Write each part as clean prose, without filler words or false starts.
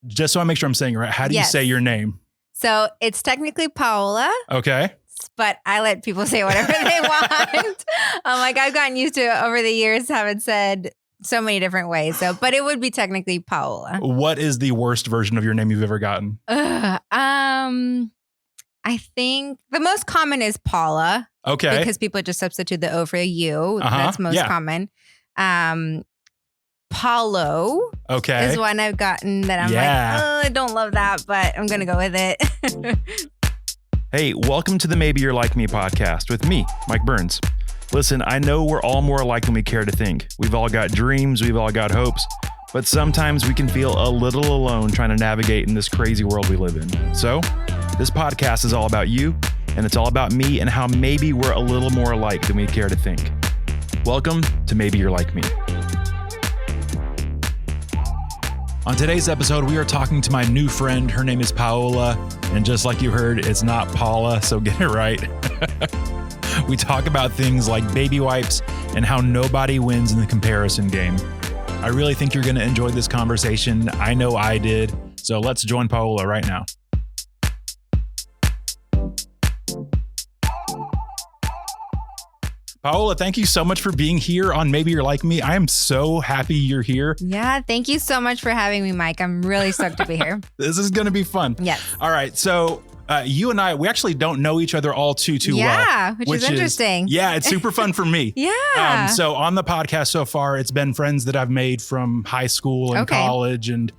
just so I make sure I'm saying it right, how do you say your name? So it's technically Paola. Okay. But I let people say whatever they want. Like I've gotten used to over the years having said so many different ways. So, but it would be technically Paola. What is the worst version of your name you've ever gotten? I think the most common is Paula. Okay. Because people just substitute the O for a U. That's most common. Paulo. Okay. Is one I've gotten that I'm like, oh, I don't love that, but I'm going to go with it. Hey, welcome to the Maybe You're Like Me podcast with me, Mike Burns. Listen, I know we're all more alike than we care to think. We've all got dreams, we've all got hopes, but sometimes we can feel a little alone trying to navigate in this crazy world we live in. So, this podcast is all about you, and it's all about me and how maybe we're a little more alike than we care to think. Welcome to Maybe You're Like Me. On today's episode, we are talking to my new friend. Her name is Paola, and just like you heard, it's not Paula, so get it right. We talk about things like baby wipes and how nobody wins in the comparison game. I really think you're going to enjoy this conversation. I know I did. So let's join Paola right now. Paola, thank you so much for being here on Maybe You're Like Me. I am so happy you're here. Yeah, thank you so much for having me, Mike. I'm really stoked to be here. This is going to be fun. Yes. All right. So you and I, we actually don't know each other all too well. Yeah, which is interesting. Yeah, it's super fun for me. Yeah. So on the podcast so far, it's been friends that I've made from high school and college and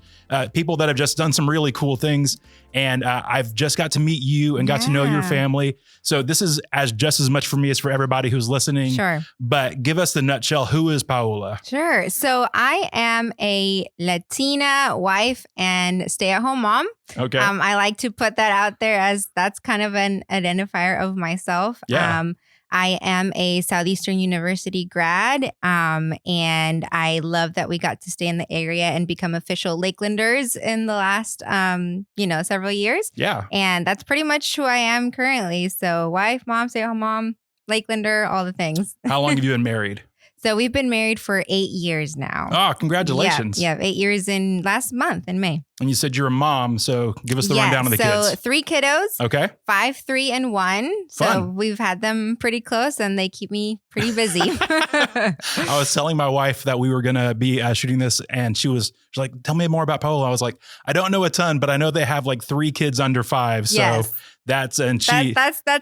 people that have just done some really cool things. And I've just got to meet you and got to know your family. So this is just as much for me as for everybody who's listening. Sure. But give us the nutshell. Who is Paola? Sure. So I am a Latina wife and stay-at-home mom. Okay. I like to put that out there as that's kind of an identifier of myself. Yeah. I am a Southeastern University grad, and I love that we got to stay in the area and become official Lakelanders in the last, several years. Yeah. And that's pretty much who I am currently. So wife, mom, stay-at-home mom, Lakelander, all the things. How long have you been married? So we've been married for 8 years now. Oh, congratulations. Yeah, 8 years in last month in May. And you said you're a mom, so give us the rundown of the kids. So 3 kiddos. Okay. 5, 3, and 1. So Fun. we've had them pretty close and they keep me pretty busy. I was telling my wife that we were going to be shooting this and she's like, tell me more about Paola. I was like, I don't know a ton, but I know they have like 3 kids under 5. So yes. that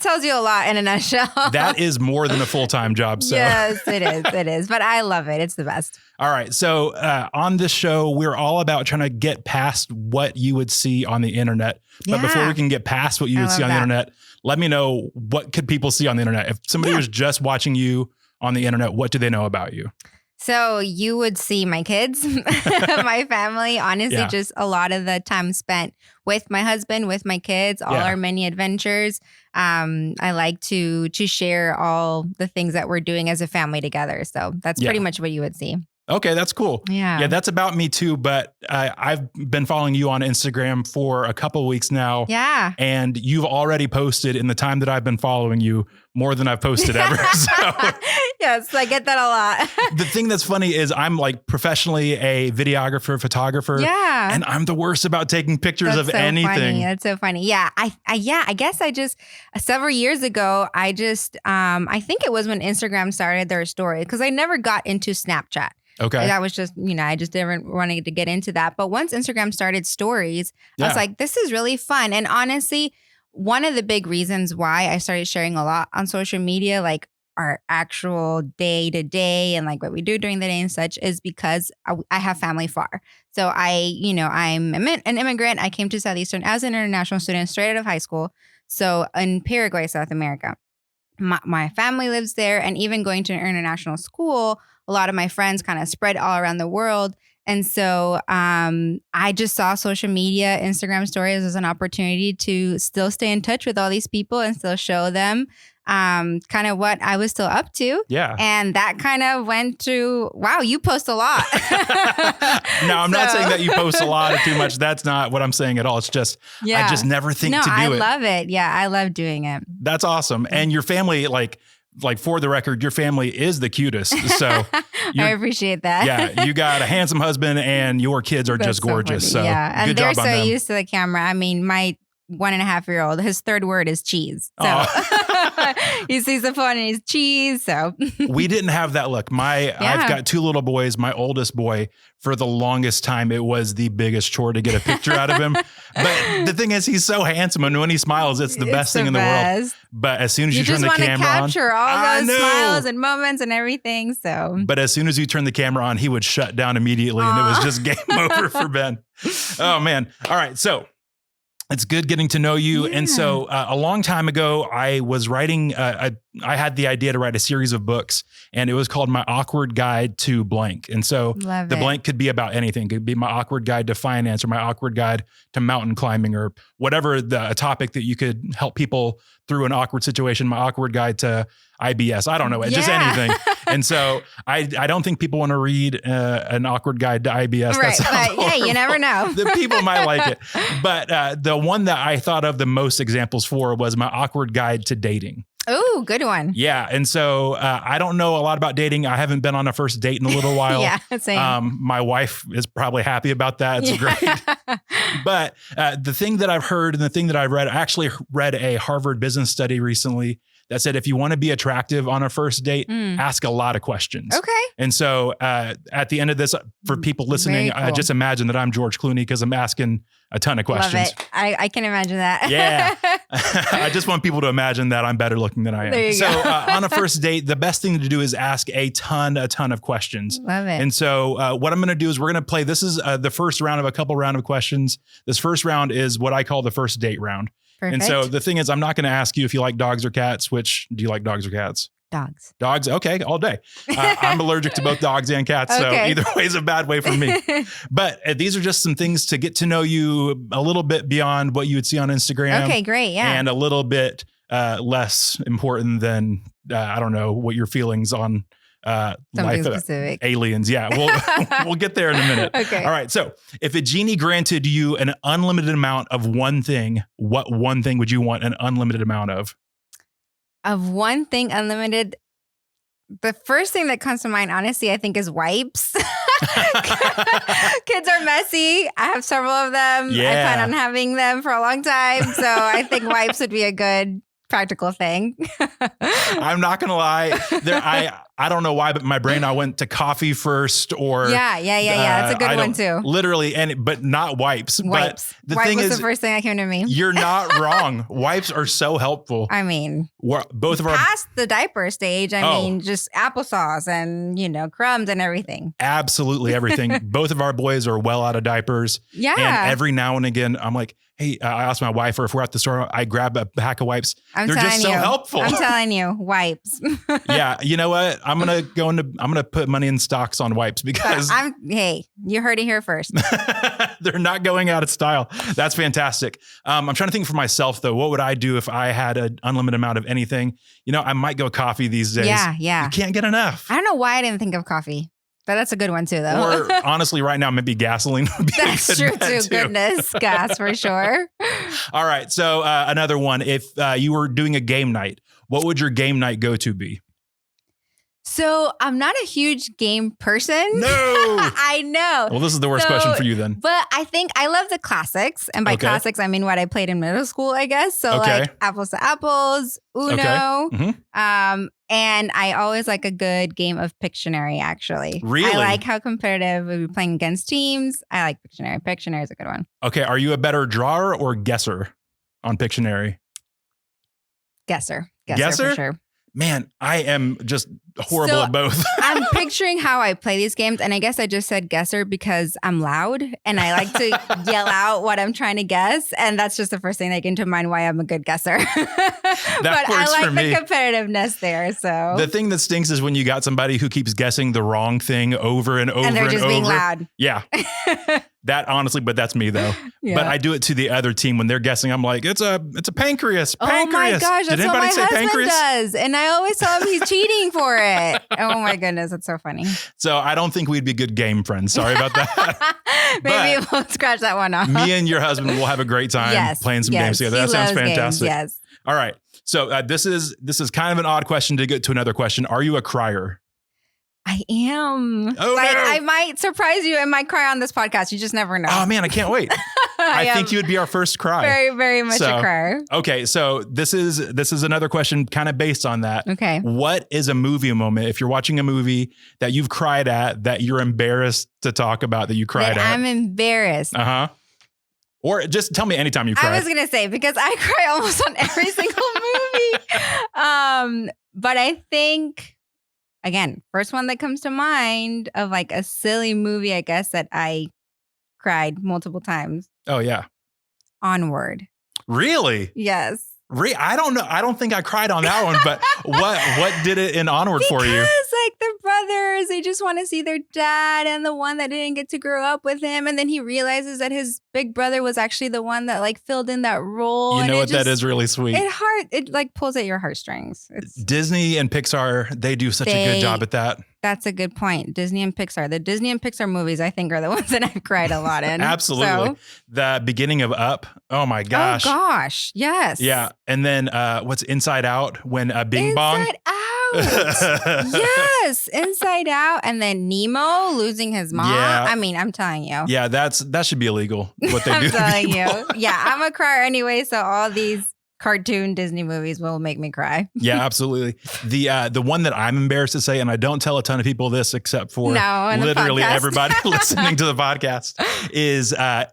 tells you a lot in a nutshell. That is more than a full-time job. So. Yes, it is. It is. But I love it. It's the best. All right. So on this show, we're all about trying to get past what you would see on the internet. But before we can get past what you would see on the internet, let me know, what could people see on the internet? If somebody was just watching you on the internet, what do they know about you? So you would see my kids, my family, honestly, just a lot of the time spent with my husband, with my kids, all our many adventures. I like to share all the things that we're doing as a family together. So that's pretty much what you would see. Okay, that's cool. Yeah, that's about me too. But I've been following you on Instagram for a couple of weeks now. Yeah. And you've already posted in the time that I've been following you more than I've posted ever. So yes, I get that a lot. The thing that's funny is I'm like professionally a videographer, photographer. Yeah. And I'm the worst about taking pictures of anything. Funny. That's so funny. Yeah. I guess I just several years ago, I think it was when Instagram started their story because I never got into Snapchat. Okay. That was just, I just didn't want to get into that. But once Instagram started stories, I was like, this is really fun. And honestly, one of the big reasons why I started sharing a lot on social media, like our actual day to day and like what we do during the day and such, is because I have family far. So I'm an immigrant. I came to Southeastern as an international student straight out of high school. So in Paraguay, South America, my family lives there. And even going to an international school, a lot of my friends kind of spread all around the world. And so I just saw social media, Instagram stories as an opportunity to still stay in touch with all these people and still show them kind of what I was still up to. Yeah. And that kind of went to, wow, you post a lot. No, I'm not saying that you post a lot or too much. That's not what I'm saying at all. It's just, I just never think to do it. No, I love it. Yeah, I love doing it. That's awesome. And your family, like, like for the record, your family is the cutest. So I appreciate that. Yeah. You got a handsome husband and your kids are just gorgeous. So yeah. And good they're job on so them. used to the camera. I mean, my 1.5-year-old, his third word is cheese. So he sees the phone and he's cheese. So we didn't have that look. I've got 2 little boys. My oldest boy, for the longest time, it was the biggest chore to get a picture out of him. But the thing is, he's so handsome, and when he smiles, it's the best thing in the world. But as soon as you turn the camera on, capture all those smiles and moments and everything. So, but as soon as you turn the camera on, he would shut down immediately, and it was just game over for Ben. Oh man! All right, so. It's good getting to know you. Yeah. And so a long time ago, I was writing, I had the idea to write a series of books, and it was called My Awkward Guide to Blank. And so the blank could be about anything. It could be my awkward guide to finance, or my awkward guide to mountain climbing, or whatever a topic that you could help people through an awkward situation. My awkward guide to IBS. I don't know. Just anything. And so I don't think people want to read an awkward guide to IBS. Right. Hey, you never know. The people might like it. But the one that I thought of the most examples for was My Awkward Guide to Dating. Oh, good one. Yeah. And so I don't know a lot about dating. I haven't been on a first date in a little while. Yeah, same. My wife is probably happy about that. It's great. But the thing that I've heard and the thing that I've read, I actually read a Harvard business study recently that said, if you want to be attractive on a first date, ask a lot of questions. Okay. And so at the end of this, for people listening, cool. just imagine that I'm George Clooney because I'm asking a ton of questions. Love it. I can imagine that. Yeah. I just want people to imagine that I'm better looking than I am. There you go. On a first date, the best thing to do is ask a ton of questions. Love it. And so what I'm going to do is we're going to play. This is the first round of a couple round of questions. This first round is what I call the first date round. Perfect. And so the thing is, I'm not going to ask you if you like dogs or cats. Which do you like, dogs or cats? Dogs. Dogs. Okay. All day. I'm allergic to both dogs and cats. Okay. So either way is a bad way for me. But these are just some things to get to know you a little bit beyond what you would see on Instagram. Okay, great. Yeah. And a little bit less important than, I don't know, what your feelings on life specific. Aliens. Yeah. We'll get there in a minute. Okay. All right. So if a genie granted you an unlimited amount of one thing, what one thing would you want an unlimited amount of? Of one thing unlimited, the first thing that comes to mind, honestly, I think is wipes. Kids are messy. I have several of them. Yeah. I plan on having them for a long time. So I think wipes would be a good practical thing. I'm not going to lie. I don't know why, but my brain, I went to coffee first or. Yeah. That's a good one too. Literally, but not wipes. Wipes. But the Wipe thing was is, the first thing that came to me. You're not wrong. Wipes are so helpful. I mean, both of our. Past the diaper stage, I mean, just applesauce and, crumbs and everything. Absolutely everything. Both of our boys are well out of diapers. Yeah. And every now and again, I'm like, hey, I asked my wife, or if we're at the store, I grab a pack of wipes. They're just so helpful. I'm telling you, wipes. Yeah. You know what? I'm going to put money in stocks on wipes because hey, you heard it here first. They're not going out of style. That's fantastic. I'm trying to think for myself though. What would I do if I had an unlimited amount of anything? I might go coffee these days. Yeah. You can't get enough. I don't know why I didn't think of coffee. But that's a good one too, though. Or honestly, right now, maybe gasoline would be that's true too. Goodness, gas for sure. All right. So another one. If you were doing a game night, what would your game night go-to be? So I'm not a huge game person. No. I know. Well, this is the worst question for you then. But I think I love the classics. And by classics, I mean what I played in middle school, I guess. So like Apples to Apples, Uno. Okay. Mm-hmm. And I always like a good game of Pictionary, actually. Really? I like how competitive we'll be playing against teams. I like Pictionary. Pictionary is a good one. Okay. Are you a better drawer or guesser on Pictionary? Guesser for sure. Man, I am just horrible at both. I'm picturing how I play these games. And I guess I just said guesser because I'm loud and I like to yell out what I'm trying to guess. And that's just the first thing that came to mind why I'm a good guesser. But I like the competitiveness there. So the thing that stinks is when you got somebody who keeps guessing the wrong thing over and over and they're just over. being loud. Yeah. That honestly, but that's me though. Yeah. But I do it to the other team when they're guessing. I'm like, it's a pancreas. Oh my gosh, that's what my husband pancreas? does. And I always tell him he's cheating for it. Oh my goodness, that's so funny. So I don't think we'd be good game friends. Sorry about that. Maybe we'll scratch that one off. Me and your husband will have a great time playing some games together. That sounds fantastic. Games, yes. All right. So this is kind of an odd question to get to another question. Are you a crier? I am. Oh, like, no. I might surprise you and might cry on this podcast. You just never know. Oh man, I can't wait. I think you would be our first cry. Very, very much a crier. Okay, so this is another question kind of based on that. Okay. What is a movie moment, if you're watching a movie that you've cried at, that you're embarrassed to talk about that you cried at? I'm embarrassed. Uh-huh. Or just tell me anytime you cry. I was going to say, because I cry almost on every single movie. But I think, again, first one that comes to mind of like a silly movie, I guess, that I cried multiple times. Oh, yeah. Onward. Really? Yes. I don't know. I don't think I cried on that one, but what did it in Onward for you? Because like the brothers, they just want to see their dad and the one that didn't get to grow up with him. And then he realizes that his big brother was actually the one that like filled in that role. You know what? That is really sweet. It like pulls at your heartstrings. Disney and Pixar, they do such a good job at that. That's a good point. Disney and Pixar. The Disney and Pixar movies, I think, are the ones that I've cried a lot in. Absolutely. So. The beginning of Up. Oh my gosh. Oh gosh. Yes. Yeah. And then what's Inside Out when Bing Bong? Inside Out. Yes. Inside Out. And then Nemo losing his mom. Yeah. I mean, I'm telling you. Yeah, that should be illegal. What they do. I'm telling you. Yeah. I'm a crier anyway. So all these cartoon Disney movies will make me cry. Yeah, absolutely. The one that I'm embarrassed to say, and I don't tell a ton of people this except for literally everybody listening to the podcast, is a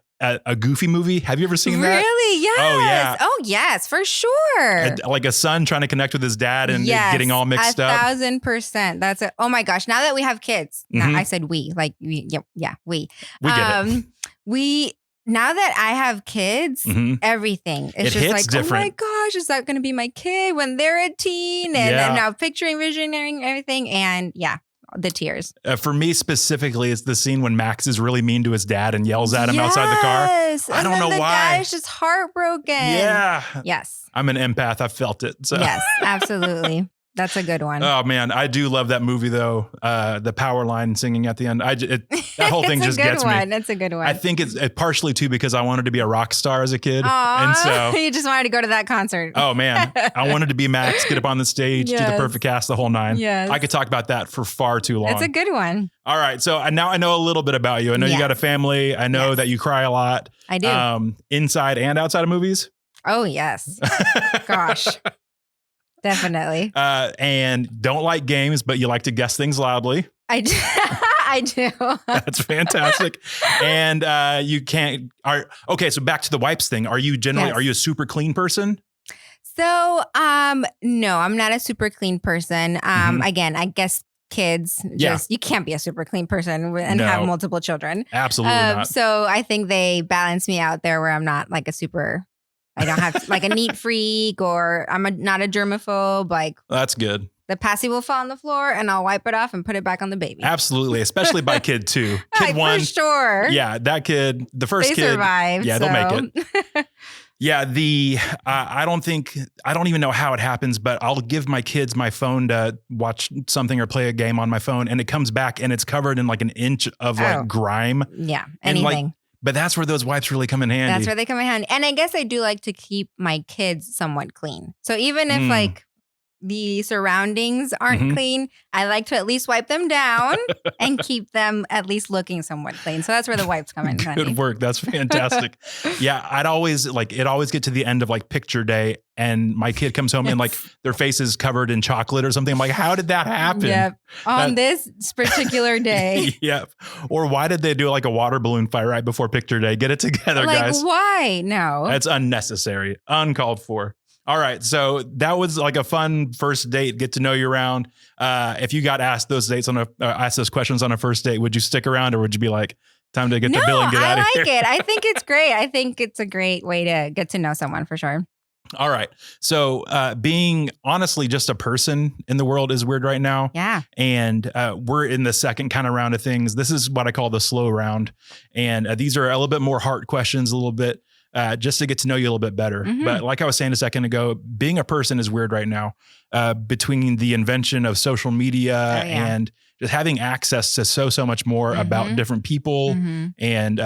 Goofy movie. Have you ever seen that? Really? Yes. Oh, yeah. Oh, yes, for sure. Like a son trying to connect with his dad and getting all mixed up. 1,000%. That's it. Oh my gosh. Now that we have kids, now I said we, like, we. We get it. Now that I have kids, everything. It's just like, different. Oh my gosh, is that going to be my kid when they're a teen? And then now picturing, visioning everything. And the tears. For me specifically, it's the scene when Max is really mean to his dad and yells at him outside the car. I don't know why. The guy's just heartbroken. Yeah. Yes. I'm an empath. I felt it. So. Yes, absolutely. That's a good one. Oh man, I do love that movie though. The power line singing at the end. That whole thing just gets me. That's a good one. I think it's partially too because I wanted to be a rock star as a kid. Aww, and so you just wanted to go to that concert. Oh man, I wanted to be Max, get up on the stage, do the perfect cast, the whole nine. Yes. I could talk about that for far too long. That's a good one. All right, so now I know a little bit about you. I know you got a family. I know that you cry a lot. I do. Inside and outside of movies. Oh yes. Gosh. Definitely. And don't like games, but you like to guess things loudly. I do. I do. That's fantastic. And you can't. Okay, so back to the wipes thing. Are you generally? Are you a super clean person? So, no, I'm not a super clean person. Again, I guess kids you can't be a super clean person and have multiple children. Absolutely not. So I think they balance me out there where I'm not like a super. I don't have like a neat freak or I'm not a germaphobe. Like that's good. The passy will fall on the floor and I'll wipe it off and put it back on the baby. Especially by kid two. Kid one. For sure. Yeah, that kid, the first they kid. Survived, they'll make it. Yeah, I don't even know how it happens, but I'll give my kids my phone to watch something or play a game on my phone and it comes back and it's covered in like an inch of like grime. Yeah, anything. But that's where those wipes really come in handy. That's where they come in handy. And I guess I do like to keep my kids somewhat clean. So even if like the surroundings aren't clean, I like to at least wipe them down and keep them at least looking somewhat clean. So that's where the wipes come in handy. Good work. That's fantastic. Yeah, I'd always get to the end of like picture day and my kid comes home and like their face is covered in chocolate or something. I'm like, how did that happen? Yep. On this particular day. Yep. Or why did they do like a water balloon fight right before picture day? Get it together, guys. Like why? No. That's unnecessary. Uncalled for. All right. So that was like a fun first date. Get to know you around. If you got asked those questions on a first date, would you stick around or would you be like, time to get the bill and get out of here? I like it. I think it's great. I think it's a great way to get to know someone for sure. All right. So being honestly just a person in the world is weird right now. Yeah. And we're in the second kind of round of things. This is what I call the slow round. And these are a little bit more heart questions, a little bit. Just to get to know you a little bit better. But like I was saying a second ago, being a person is weird right now between the invention of social media and just having access to so much more about different people and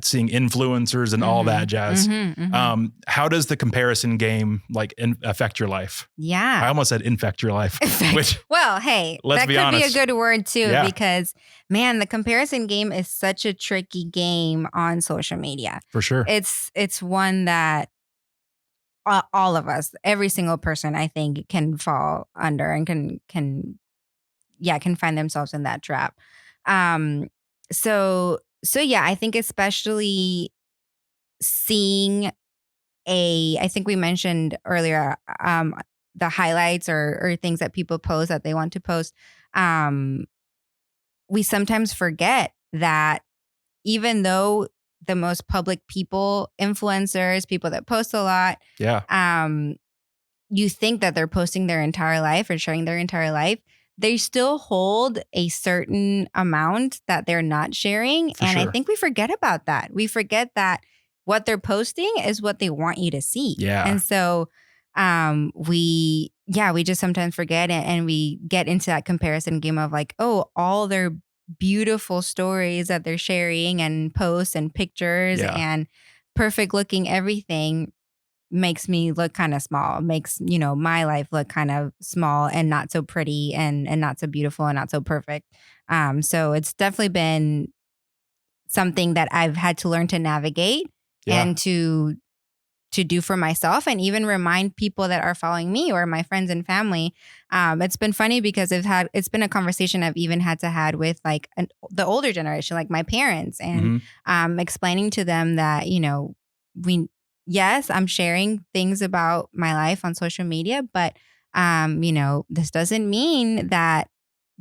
seeing influencers and all that jazz. How does the comparison game like affect your life? Yeah. I almost said infect your life. Which, well, hey, let's that be could honest. be a good word too, because man, the comparison game is such a tricky game on social media. For sure. It's one that all of us, every single person, I think, can fall under and can find themselves in that trap. So yeah, I think especially seeing I think we mentioned earlier, the highlights or things that people post that they want to post. We sometimes forget that even though the most public people, influencers, people that post a lot, you think that they're posting their entire life or sharing their entire life, they still hold a certain amount that they're not sharing. I think we forget about that. We forget that what they're posting is what they want you to see. Yeah. And so we just sometimes forget it, and we get into that comparison game of like, oh, all their beautiful stories that they're sharing and posts and pictures and perfect looking everything makes me look kind of small, makes, my life look kind of small and not so pretty and not so beautiful and not so perfect. So it's definitely been something that I've had to learn to navigate and to do for myself, and even remind people that are following me or my friends and family. It's been funny because it's been a conversation I've even had to have with like the older generation, like my parents, and explaining to them that, yes, I'm sharing things about my life on social media, but this doesn't mean that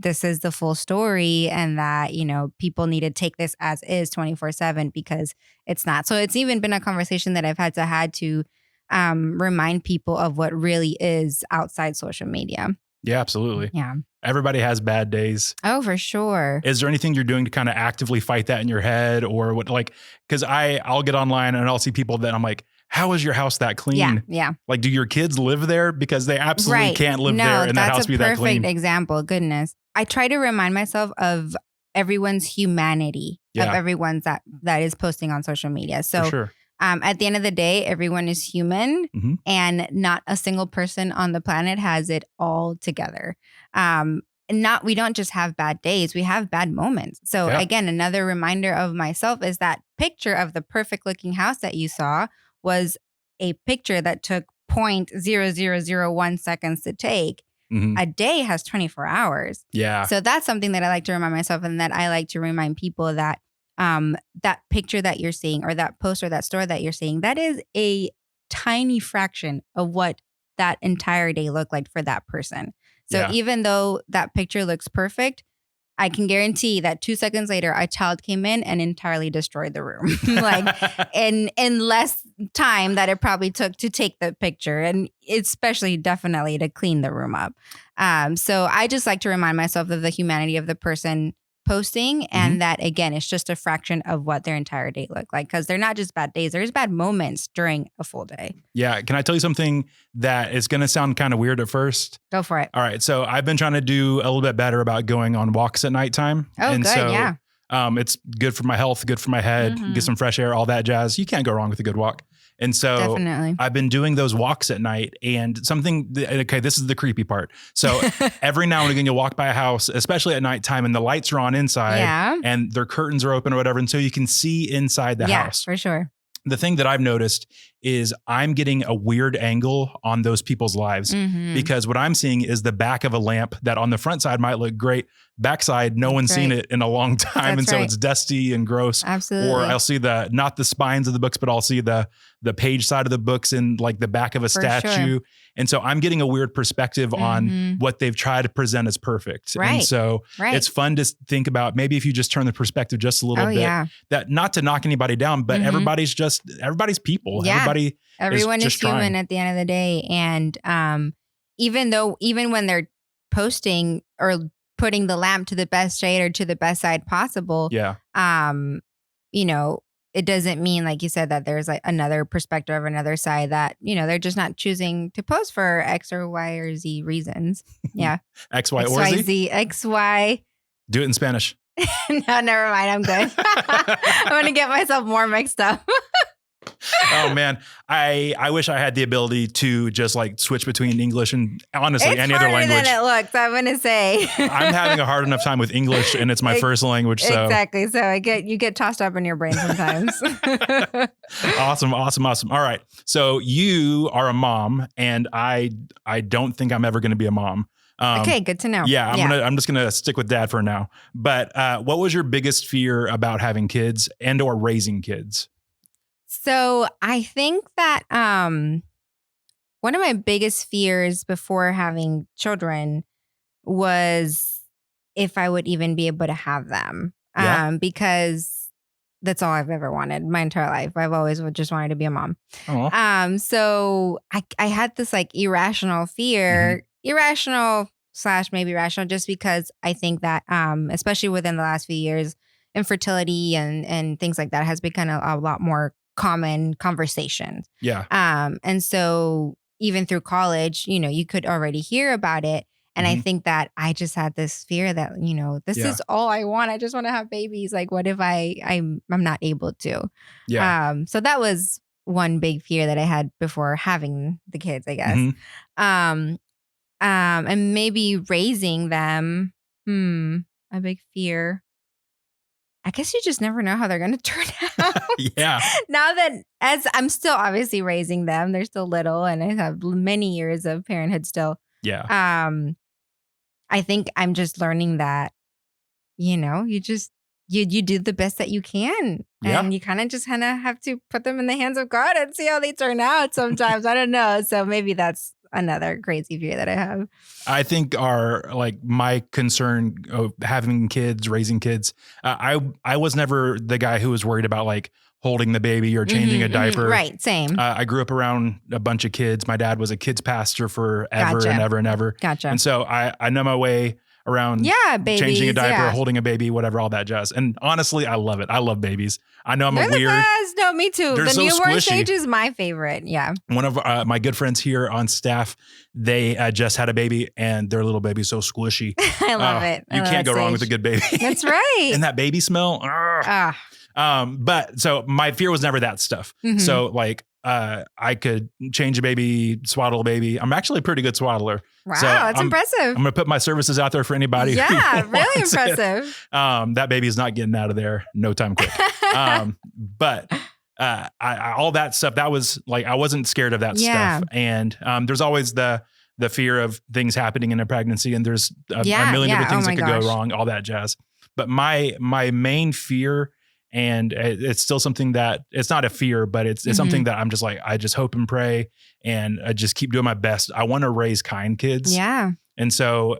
this is the full story, and that, people need to take this as is 24/7, because it's not. So it's even been a conversation that I've had to remind people of what really is outside social media. Yeah, absolutely. Yeah. Everybody has bad days. Oh, for sure. Is there anything you're doing to kind of actively fight that in your head, or what? Like, because I'll get online and I'll see people that I'm like, how is your house that clean? Yeah. Like, do your kids live there? Because they absolutely can't live there and that house be that clean. That's a perfect example. Goodness. I try to remind myself of everyone's humanity, of everyone's that is posting on social media. So For sure. At the end of the day, everyone is human, and not a single person on the planet has it all together. We don't just have bad days, we have bad moments. So again, another reminder of myself is that picture of the perfect looking house that you saw was a picture that took 0.0001 seconds to take. A day has 24 hours. Yeah. So that's something that I like to remind myself, and that I like to remind people that that picture that you're seeing, or that post or that story that you're seeing, that is a tiny fraction of what that entire day looked like for that person. So even though that picture looks perfect, I can guarantee that 2 seconds later, a child came in and entirely destroyed the room, like in less time that it probably took to take the picture, and especially definitely to clean the room up. So I just like to remind myself of the humanity of the person posting, and that, again, it's just a fraction of what their entire day looked like, because they're not just bad days. There's bad moments during a full day. Yeah. Can I tell you something that is going to sound kind of weird at first? Go for it. All right. So I've been trying to do a little bit better about going on walks at nighttime. Oh, and good. So, yeah. It's good for my health, good for my head, get some fresh air, all that jazz. You can't go wrong with a good walk. And so Definitely. I've been doing those walks at night, and this is the creepy part. So every now and again, you'll walk by a house, especially at nighttime, and the lights are on inside and their curtains are open or whatever. And so you can see inside the house. Yeah, for sure. The thing that I've noticed is I'm getting a weird angle on those people's lives, because what I'm seeing is the back of a lamp that on the front side might look great. Backside, no one's seen it in a long time. And so it's dusty and gross. Absolutely. Or I'll see not the spines of the books, but I'll see the page side of the books in like the back of a statue. Sure. And so I'm getting a weird perspective on what they've tried to present as perfect. Right. And so it's fun to think about, maybe if you just turn the perspective just a little bit, that not to knock anybody down, but everybody's people. Yeah. Everyone is human trying. at the end of the day. And even when they're posting or putting the lamp to the best shade or to the best side possible, it doesn't mean, like you said, that there's like another perspective or another side that, they're just not choosing to post for X or Y or Z reasons. Yeah. X, Y, or Z? X, Y. Do it in Spanish. No, never mind. I'm good. I'm going to get myself more mixed up. Oh man, I wish I had the ability to just like switch between English and honestly any other language. It's harder than it looks, I'm going to say. I'm having a hard enough time with English, and it's my first language. So exactly. So you get tossed up in your brain sometimes. Awesome. All right. So you are a mom, and I don't think I'm ever going to be a mom. Okay, good to know. Yeah, I'm just gonna stick with dad for now. But what was your biggest fear about having kids and or raising kids? So I think that one of my biggest fears before having children was if I would even be able to have them. Because that's all I've ever wanted my entire life. I've always just wanted to be a mom. So I had this like irrational fear, irrational / maybe rational, just because I think that especially within the last few years, infertility and things like that has become a lot more common conversation. Yeah. And so even through college, you could already hear about it. And I think that I just had this fear that, this is all I want. I just want to have babies. Like, what if I'm not able to? Yeah. So that was one big fear that I had before having the kids, I guess. And maybe raising them, a big fear. I guess you just never know how they're going to turn out. Yeah. Now that as I'm still obviously raising them, they're still little and I have many years of parenthood still. Yeah. I think I'm just learning that, you do the best that you can. And you kind of have to put them in the hands of God and see how they turn out sometimes. I don't know. So maybe that's another crazy fear that I have. I think my concern of having kids, raising kids, I was never the guy who was worried about like holding the baby or changing a diaper. Right. Same. I grew up around a bunch of kids. My dad was a kids pastor forever and ever and ever. Gotcha. And so I know my way around babies, changing a diaper, holding a baby, whatever, all that jazz. And honestly, I love it. I love babies. I know I'm They're weird. The best. No, me too. They're the so newborn squishy. stage is my favorite. Yeah. One of my good friends here on staff, they just had a baby and their little baby's so squishy. I love it. You can't go wrong with a good baby. That's right. And that baby smell. But so my fear was never that stuff. So like, I could change a baby, swaddle a baby. I'm actually a pretty good swaddler. Wow, so that's impressive. I'm going to put my services out there for anybody. Yeah, who really wants impressive. It. That baby is not getting out of there no time quick. But all that stuff, that was like, I wasn't scared of that stuff. And there's always the fear of things happening in a pregnancy, and there's a million different things that could go wrong, all that jazz. But my main fear, and it's still something that it's not a fear, but it's something that I'm just like, I just hope and pray and I just keep doing my best. I want to raise kind kids. Yeah. And so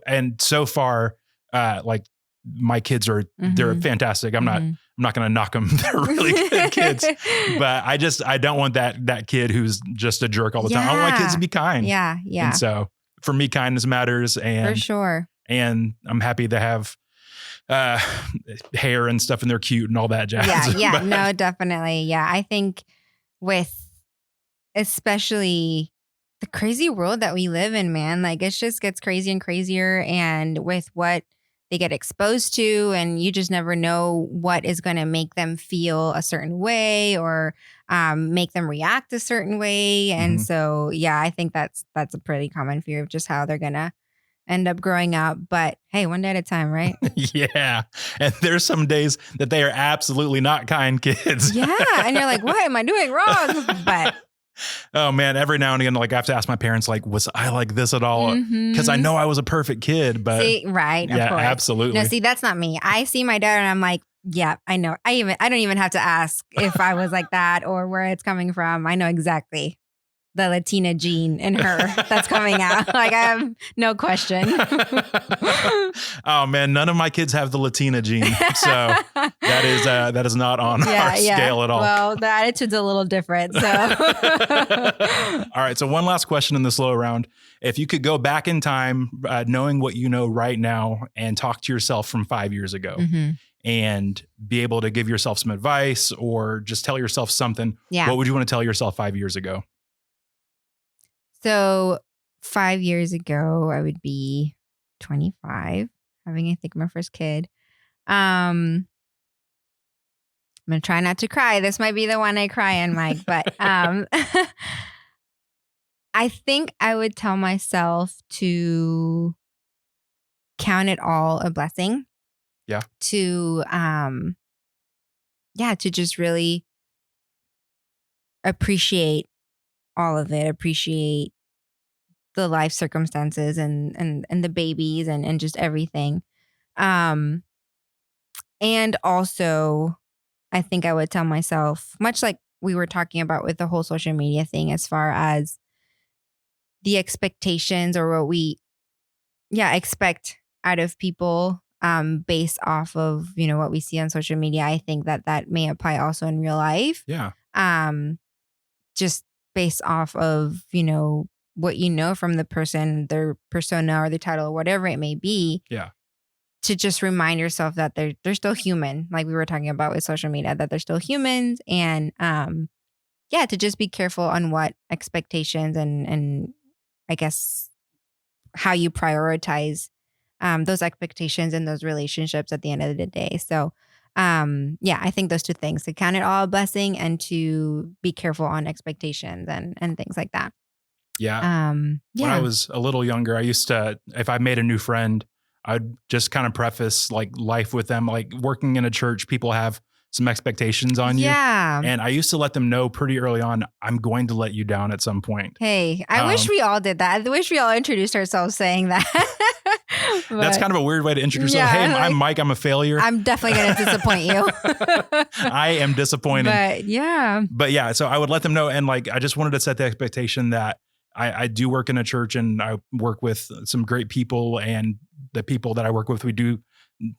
far, like my kids are, they're fantastic. I'm not going to knock them. They're really good kids, but I don't want that kid who's just a jerk all the time. I want my kids to be kind. Yeah. Yeah. And so for me, kindness matters. And for sure. And I'm happy to have hair and stuff and they're cute and all that jazz. Yeah. No, definitely. Yeah. I think with especially the crazy world that we live in, man, like it just gets crazier and crazier, and with what they get exposed to, and you just never know what is going to make them feel a certain way or make them react a certain way. And so, yeah, I think that's a pretty common fear of just how they're going to end up growing up. But hey, one day at a time, right? Yeah. And there's some days that they are absolutely not kind kids. Yeah. And you're like, what am I doing wrong? But oh man, every now and again, like I have to ask my parents, like, was I like this at all? Because I know I was a perfect kid, but see, right. Yeah, of course. absolutely. No, see, that's not me. I see my dad and I'm like, yeah, I know. I don't even have to ask if I was like that or where it's coming from. I know exactly the Latina gene in her that's coming out. Like I have no question. Oh man, none of my kids have the Latina gene. So that is not on our scale at all. Well, the attitude's a little different. So all right. So one last question in this slow round. If you could go back in time, knowing what you know right now and talk to yourself from 5 years ago and be able to give yourself some advice or just tell yourself something, Yeah. what would you want to tell yourself 5 years ago? So 5 years ago, I would be 25, having, I think, my first kid. I'm going to try not to cry. This might be the one I cry in, Mike, but I think I would tell myself to count it all a blessing. Yeah. To just really appreciate all of it, appreciate the life circumstances and the babies and just everything. And also I think I would tell myself, much like we were talking about with the whole social media thing, as far as the expectations or what we expect out of people based off of, what we see on social media. I think that may apply also in real life. Yeah. Just based off of, what you know from the person, their persona or the title or whatever it may be. Yeah. To just remind yourself that they're still human, like we were talking about with social media, that they're still humans, and to just be careful on what expectations and I guess how you prioritize those expectations and those relationships at the end of the day. So I think those two things, to count it all a blessing and to be careful on expectations and things like that. Yeah. When I was a little younger, I used to, if I made a new friend, I'd just kind of preface like life with them, like working in a church, people have some expectations on you. Yeah. And I used to let them know pretty early on, I'm going to let you down at some point. Hey, I wish we all did that. I wish we all introduced ourselves saying that. That's kind of a weird way to introduce yourself. Hey, I'm Mike. I'm a failure. I'm definitely going to disappoint you. I am disappointing. But yeah, so I would let them know. And like, I just wanted to set the expectation that I do work in a church and I work with some great people, and the people that I work with, we do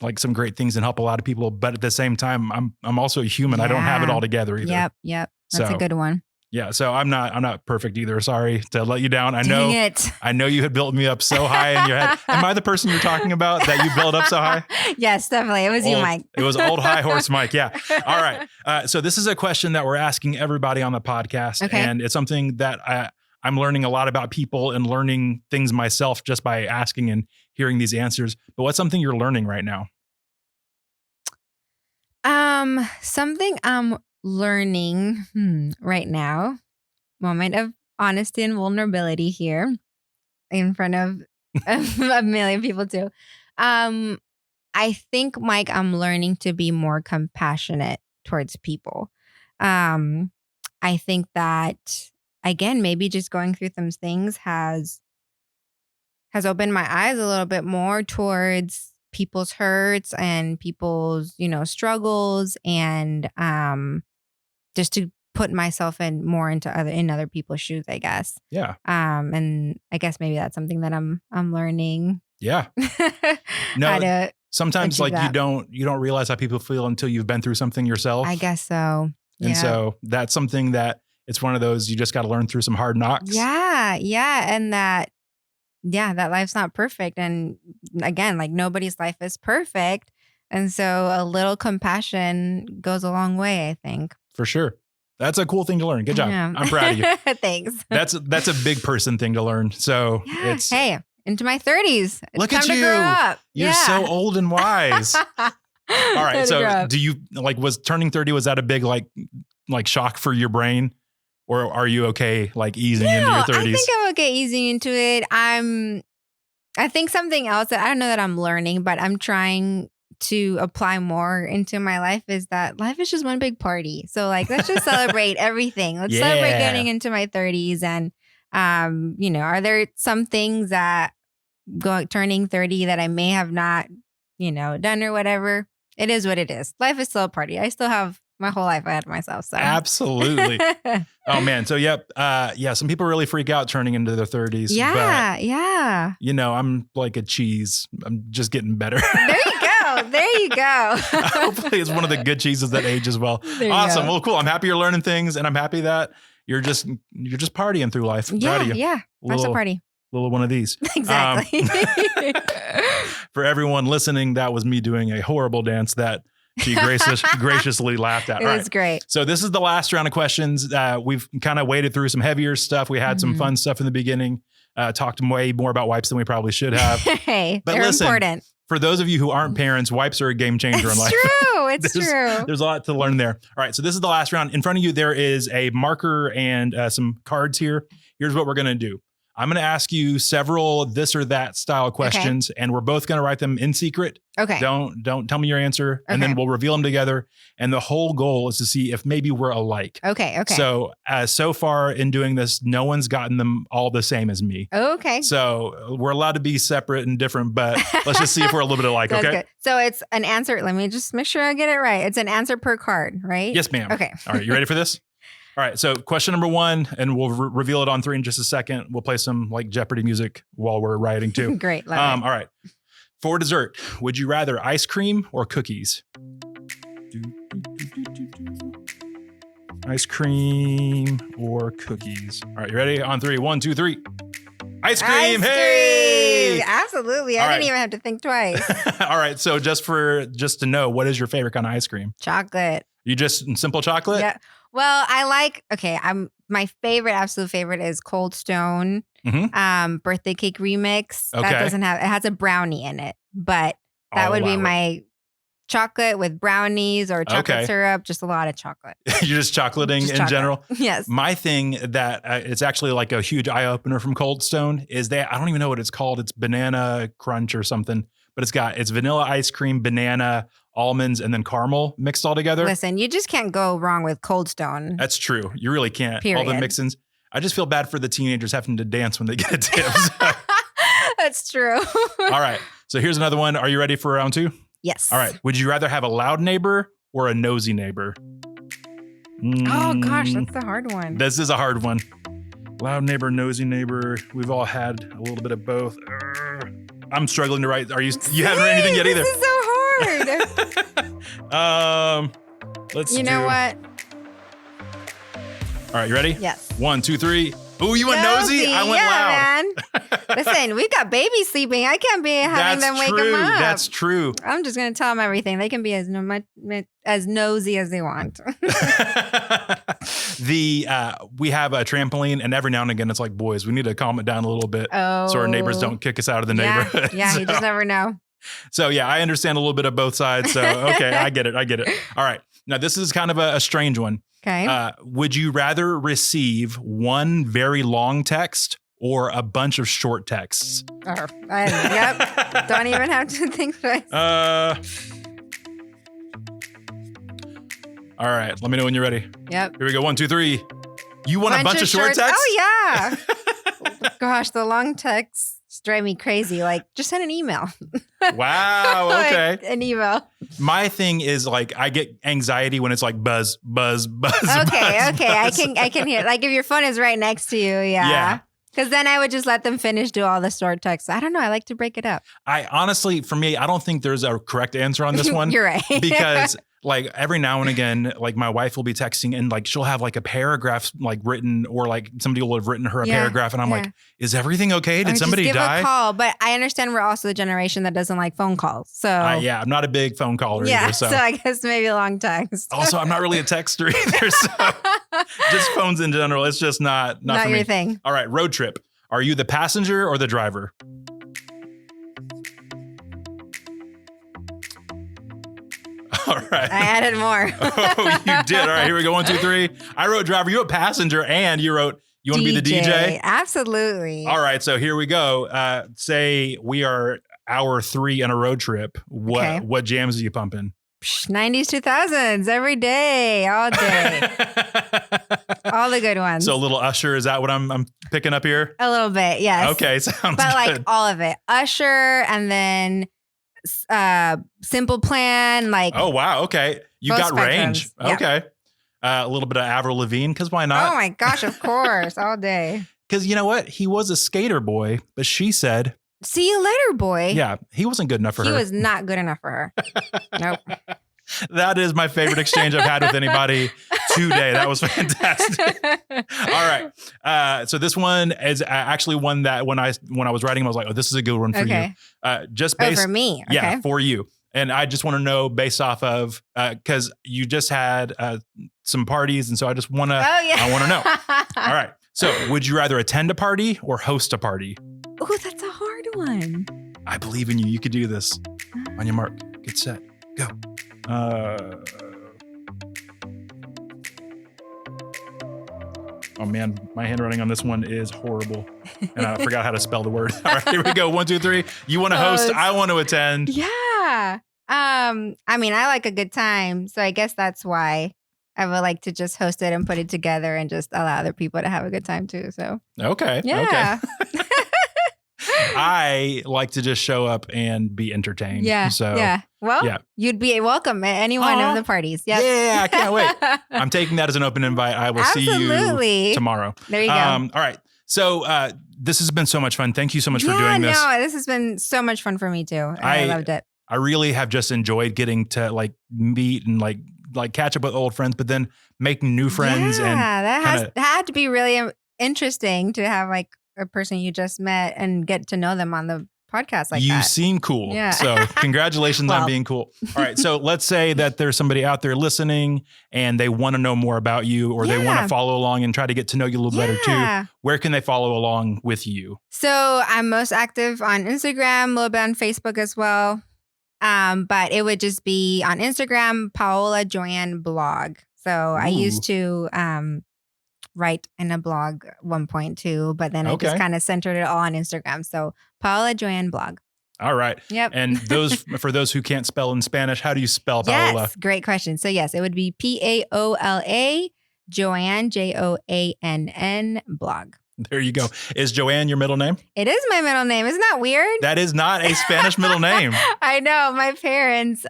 like some great things and help a lot of people. But at the same time, I'm also a human. I don't have it all together either. Yep. That's a good one. Yeah. So I'm not perfect either. Sorry to let you down. I know you had built me up so high in your head. Am I the person you're talking about that you built up so high? Yes, definitely. It was you, Mike. It was old high horse Mike. Yeah. All right. So this is a question that we're asking everybody on the podcast. Okay. And it's something that I'm learning a lot about people and learning things myself just by asking and hearing these answers. But what's something you're learning right now? Something I'm learning right now, moment of honesty and vulnerability here in front of a million people too. I think, Mike, I'm learning to be more compassionate towards people. I think that, again, maybe just going through some things has opened my eyes a little bit more towards people's hurts and people's, struggles, and just to put myself in other people's shoes, I guess. Yeah. And I guess maybe that's something that I'm learning. Yeah. No. Sometimes like you don't realize how people feel until you've been through something yourself. I guess so. And so that's something that it's one of those, you just got to learn through some hard knocks. Yeah. Yeah. And that life's not perfect. And again, like nobody's life is perfect. And so a little compassion goes a long way, I think. For sure. That's a cool thing to learn. Good job. Yeah. I'm proud of you. Thanks. That's a big person thing to learn. So it's into my 30s. Look at you. To grow up. You're so old and wise. All right. So do you was turning 30, was that a big like shock for your brain? Or are you okay easing into your 30s? I think I'm okay easing into it. I think something else that I don't know that I'm learning, but I'm trying to apply more into my life is that life is just one big party. So let's just celebrate everything. Let's celebrate getting into my 30s. And, are there some things that turning 30 that I may have not, done or whatever? It is what it is. Life is still a party. I still have my whole life ahead of myself. So absolutely. Oh man. So some people really freak out turning into their 30s. Yeah. But, yeah. I'm like a cheese. I'm just getting better. There you go. Hopefully it's one of the good cheeses that ages well. Awesome. Well, cool. I'm happy you're learning things, and I'm happy that you're just partying through life. I'm proud of you. Yeah. Life's a party. little one of these. Exactly. For everyone listening, that was me doing a horrible dance that she graciously laughed at. It was great. So this is the last round of questions. We've kind of waded through some heavier stuff. We had some fun stuff in the beginning. Talked way more about wipes than we probably should have. Hey, but they're listen, important. For those of you who aren't parents, wipes are a game changer in life. It's true. There's a lot to learn there. All right, so this is the last round. In front of you, there is a marker and some cards here. Here's what we're going to do. I'm going to ask you several this or that style questions, and we're both going to write them in secret. Okay. Don't tell me your answer, and then we'll reveal them together. And the whole goal is to see if maybe we're alike. Okay. So far in doing this, no one's gotten them all the same as me. Okay. So we're allowed to be separate and different, but let's just see if we're a little bit alike. That's okay. Good. So it's an answer. Let me just make sure I get it right. It's an answer per card, right? Yes, ma'am. Okay. All right. You ready for this? All right. So question number 1, and we'll reveal it on 3 in just a second. We'll play some like Jeopardy music while we're writing too. Great. Love it. All right. For dessert, would you rather ice cream or cookies? Ice cream or cookies? All right. You ready? On 3. 1, 2, 3. Ice cream. Hey. Absolutely. I didn't even have to think twice. All right. So just to know, what is your favorite kind of ice cream? Chocolate. You just simple chocolate? Yeah. Well, my absolute favorite is Cold Stone, birthday cake remix. Okay. That it has a brownie in it, but that would be my chocolate with brownies or chocolate syrup, just a lot of chocolate. You're just chocolating in general? Yes. My thing that it's actually like a huge eye opener from Cold Stone is I don't even know what it's called. It's banana crunch or something, but it's vanilla ice cream, banana, almonds, and then caramel mixed all together. Listen, you just can't go wrong with Cold Stone. That's true. You really can't. Period. All the mix-ins. I just feel bad for the teenagers having to dance when they get a tip. That's true. All right. So here's another one. Are you ready for round 2? Yes. All right. Would you rather have a loud neighbor or a nosy neighbor? Oh gosh, that's the hard one. This is a hard one. Loud neighbor, nosy neighbor. We've all had a little bit of both. I'm struggling to write. You haven't written anything yet either. This is so hard. Let's know what? All right, you ready? Yes. 1, 2, 3. Ooh, you went nosy? I went loud. Man. Listen, we've got babies sleeping. I can't be having them wake them up. That's true. I'm just going to tell them everything. They can be as nosy as they want. We have a trampoline, and every now and again, it's like, boys, we need to calm it down a little bit so our neighbors don't kick us out of the neighborhood. Yeah, you just never know. So yeah, I understand a little bit of both sides. So okay, I get it. All right. Now this is kind of a strange one. Okay. Would you rather receive one very long text or a bunch of short texts? Yep. Don't even have to think twice. All right. Let me know when you're ready. Yep. Here we go. 1, 2, 3. You want a bunch of short texts? Oh yeah. Gosh, the long texts drive me crazy. Like, just send an email. Wow. Okay. Like, an email. My thing is like I get anxiety when it's like buzz, buzz, buzz. Okay. Buzz. I can hear. Like if your phone is right next to you. Yeah. Because then I would just let them finish do all the short texts. I don't know. I like to break it up. I honestly, for me, I don't think there's a correct answer on this one. You're right. Because like every now and again, like my wife will be texting and like she'll have like a paragraph like written, or like somebody will have written her a paragraph, and I'm like, is everything okay? Did somebody just give die? A call. But I understand we're also the generation that doesn't like phone calls. So I'm not a big phone caller either. So I guess maybe a long text. Also, I'm not really a texter either. So just phones in general, it's just not for your me. thing. All right, road trip. Are you the passenger or the driver? All right. I added more. Oh, you did. All right, here we go. 1, 2, 3. I wrote driver. You wrote passenger, and you wrote, you want to be the DJ? Absolutely. All right, so here we go. Say we are hour 3 in a road trip. What jams are you pumping? 90s, 2000s, every day, all day. All the good ones. So a little Usher, is that what I'm picking up here? A little bit, yes. Okay, sounds but good. Like all of it. Usher, and then Simple Plan, like. Oh, wow, okay. You got range. Yeah. Okay. A little bit of Avril Lavigne, because why not? Oh my gosh, of course, all day. Because you know what? He was a skater boy, but she said, see you later, boy. Yeah, he wasn't good enough for her. He was not good enough for her. Nope. That is my favorite exchange I've had with anybody today. That was fantastic. All right. So this one is actually one that when I was writing, I was like, oh, this is a good one for you. Just based for me. Okay. Yeah, for you. And I just want to know based off of, because you just had some parties. And so I just want to, I want to know. All right. So would you rather attend a party or host a party? Oh, that's a hard one. I believe in you. You could do this. On your mark, get set, go. Oh man, my handwriting on this one is horrible. And I forgot how to spell the word. All right, here we go. 1, 2, 3. You want to host, I want to attend. Yeah. I mean, I like a good time. So I guess that's why I would like to just host it and put it together and just allow other people to have a good time too. So okay. Yeah. Okay. I like to just show up and be entertained. Yeah. So yeah. Well, you'd be welcome at any one of the parties. Yep. Yeah, I can't wait. I'm taking that as an open invite. I will see you tomorrow. There you go. All right. So this has been so much fun. Thank you so much for doing this. No, this has been so much fun for me too. I loved it. I really have just enjoyed getting to like meet and like catch up with old friends, but then making new friends. Yeah, that had to be really interesting to have like a person you just met and get to know them on the podcast like that. You seem cool. Yeah. So congratulations on being cool. All right. So let's say that there's somebody out there listening and they want to know more about you or they want to follow along and try to get to know you a little better too. Where can they follow along with you? So I'm most active on Instagram, a little bit on Facebook as well. But it would just be on Instagram, Paola Joanne blog. So I used to write in a blog 1.2, but then I just kind of centered it all on Instagram. So Paola Joanne blog. All right. Yep. And for those who can't spell in Spanish, how do you spell Paola? Yes, great question. So yes, it would be Paola Joanne, Joann blog. There you go. Is Joanne your middle name? It is my middle name. Isn't that weird? That is not a Spanish middle name. I know. My parents,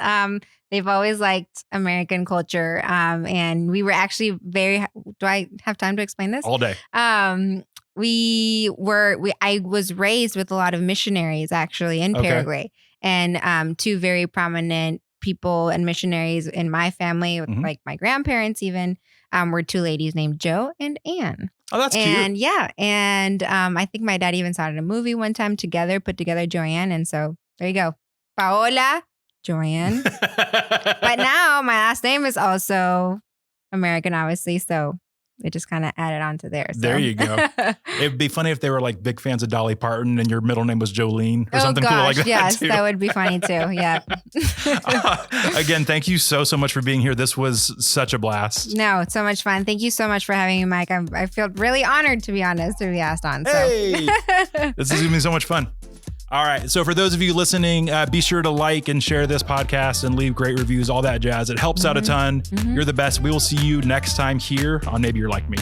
they've always liked American culture. And we were actually do I have time to explain this? All day. I was raised with a lot of missionaries actually in Paraguay, and two very prominent people and missionaries in my family, like my grandparents even, were two ladies named Jo and Ann. Oh, that's cute. And I think my dad even saw it in a movie one time together, put together Joanne. And so there you go. Paola Joanne. But now my last name is also American, obviously. So it just kind of added on to there. So. There you go. It'd be funny if they were like big fans of Dolly Parton and your middle name was Jolene or something cool like that. Yes, too. That would be funny too. Yeah. Again, thank you so much for being here. This was such a blast. No, it's so much fun. Thank you so much for having me, Mike. I feel really honored, to be honest, to be asked on. So. Hey, this is going to be so much fun. All right. So for those of you listening, be sure to like and share this podcast and leave great reviews, all that jazz. It helps out a ton. You're the best. We will see you next time here on Maybe You're Like Me.